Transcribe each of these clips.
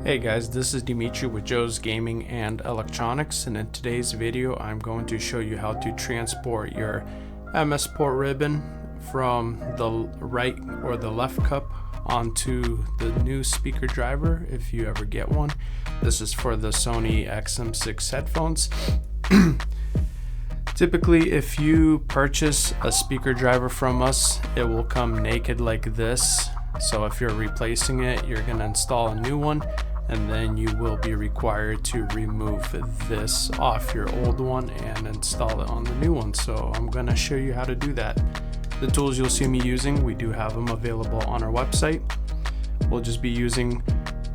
Hey guys, this is Dimitri with Joe's Gaming and Electronics, and in today's video I'm going to show you how to transport your MS port ribbon from the right or the left cup onto the new speaker driver if you ever get one. This is for the Sony XM6 headphones. Typically, if you purchase a speaker driver from us, it will come naked like this. So if you're replacing it, you're going to install a new one, and then you will be required to remove this off your old one and install it on the new one. So I'm going to show you how to do that. The tools you'll see me using, we do have them available on our website. We'll just be using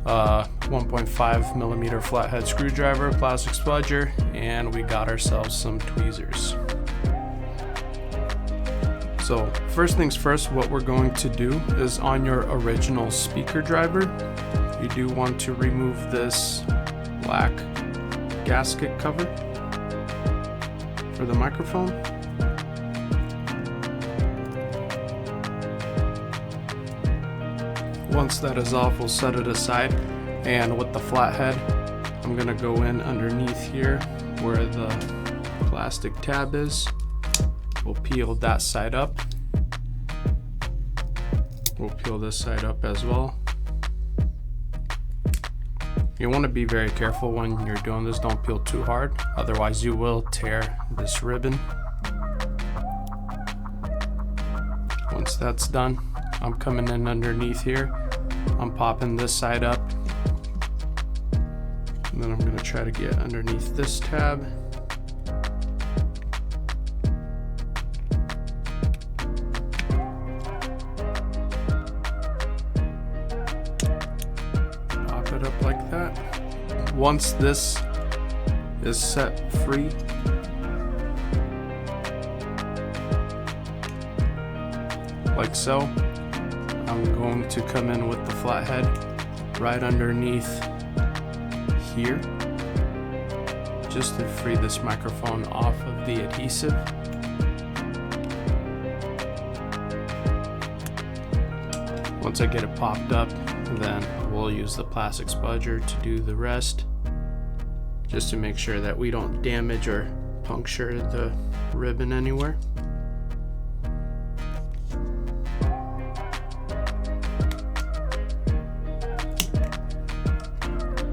1.5mm flathead screwdriver, plastic spudger, and we got ourselves some tweezers. So first things first, what we're going to do is on your original speaker driver, you do want to remove this black gasket cover for the microphone. Once that is off, we'll set it aside, and with the flathead, I'm gonna go in underneath here where the plastic tab is. We'll peel that side up. We'll peel this side up as well. You want to be very careful when you're doing this. Don't peel too hard, otherwise you will tear this ribbon. Once that's done, I'm coming in underneath here. I'm popping this side up, and then I'm going to try to get underneath this tab. Pop it up like that. Once this is set free, like so, I'm going to come in with the flathead right underneath here, just to free this microphone off of the adhesive. Once I get it popped up, then we'll use the plastic spudger to do the rest, just to make sure that we don't damage or puncture the ribbon anywhere.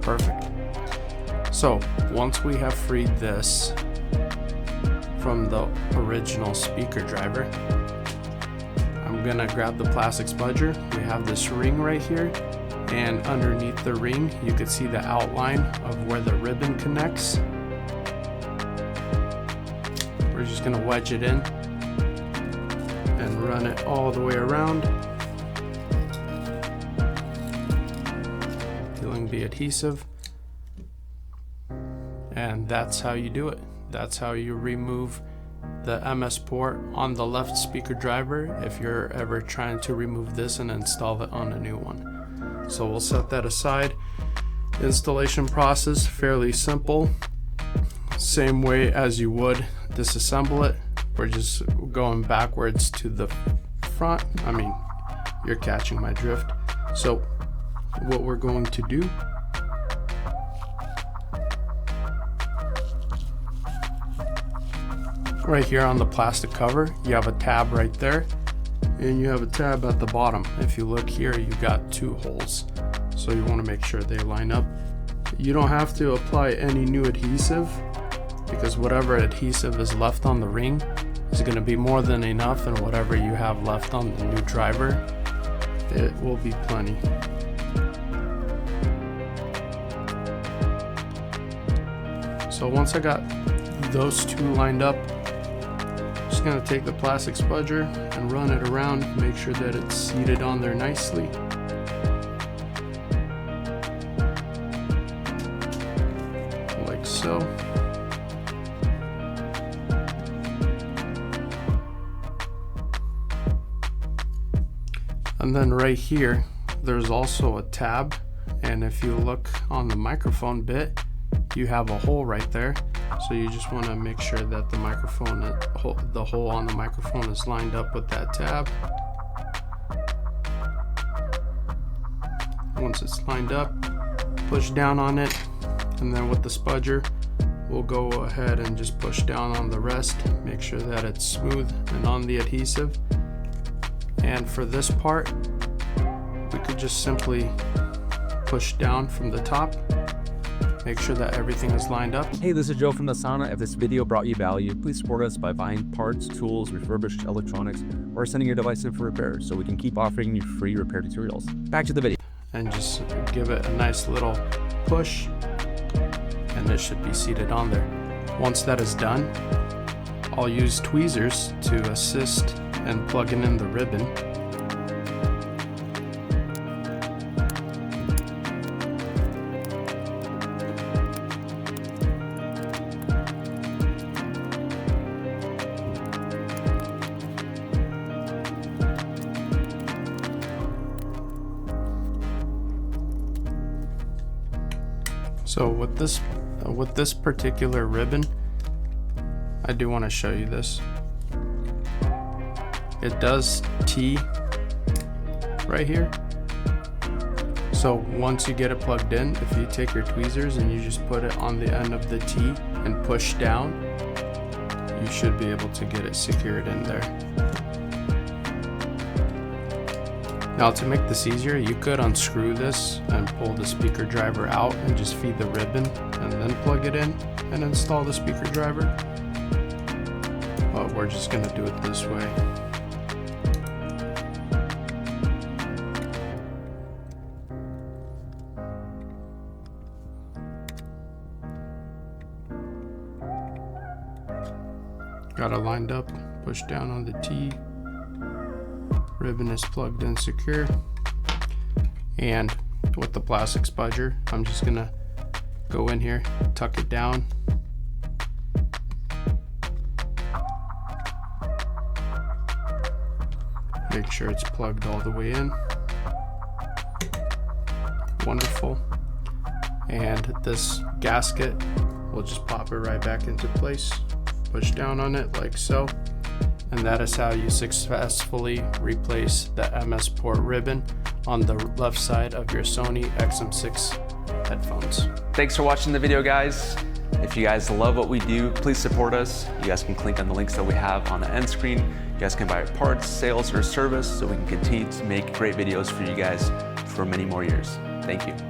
Perfect. So once we have freed this from the original speaker driver, I'm gonna grab the plastic spudger. We have this ring right here, and underneath the ring you can see the outline of where the ribbon connects. We're just gonna wedge it in and run it all the way around, peeling the adhesive. And that's how you do it. That's how you remove the MS port on the left speaker driver if you're ever trying to remove this and install it on a new one. So we'll set that aside. Installation process, fairly simple. Same way as you would disassemble it. We're just going backwards to the front. I mean, you're catching my drift. So what we're going to do, right here on the plastic cover, you have a tab right there, and you have a tab at the bottom. If you look here, you got two holes, so you want to make sure they line up. You don't have to apply any new adhesive, because whatever adhesive is left on the ring is going to be more than enough, and whatever you have left on the new driver, it will be plenty. So once I got those two lined up, just gonna take the plastic spudger and run it around, make sure that it's seated on there nicely. Like so. And then right here, there's also a tab, and if you look on the microphone bit, you have a hole right there. So you just want to make sure that the microphone, the hole on the microphone is lined up with that tab. Once it's lined up, push down on it, and then with the spudger we'll go ahead and just push down on the rest, make sure that it's smooth and on the adhesive. And for this part, we could just simply push down from the top, make sure that everything is lined up. Hey, this is Joe from the Sauna. If this video brought you value, please support us by buying parts, tools, refurbished electronics, or sending your device in for repair so we can keep offering you free repair tutorials. Back to the video. And just give it a nice little push, and it should be seated on there. Once that is done, I'll use tweezers to assist in plugging in the ribbon. So with this particular ribbon, I do want to show you this. It does T right here. So once you get it plugged in, if you take your tweezers and you just put it on the end of the T and push down, you should be able to get it secured in there. Now to make this easier, you could unscrew this and pull the speaker driver out and just feed the ribbon and then plug it in and install the speaker driver. But we're just going to do it this way. Got it lined up, push down on the T. Ribbon is plugged in secure, and with the plastic spudger, I'm just gonna go in here, tuck it down, make sure it's plugged all the way in. Wonderful. And this gasket, we'll just pop it right back into place, push down on it like so. And that is how you successfully replace the MS port ribbon on the left side of your Sony XM6 headphones. Thanks for watching the video, guys. If you guys love what we do, please support us. You guys can click on the links that we have on the end screen. You guys can buy parts, sales, or service so we can continue to make great videos for you guys for many more years. Thank you.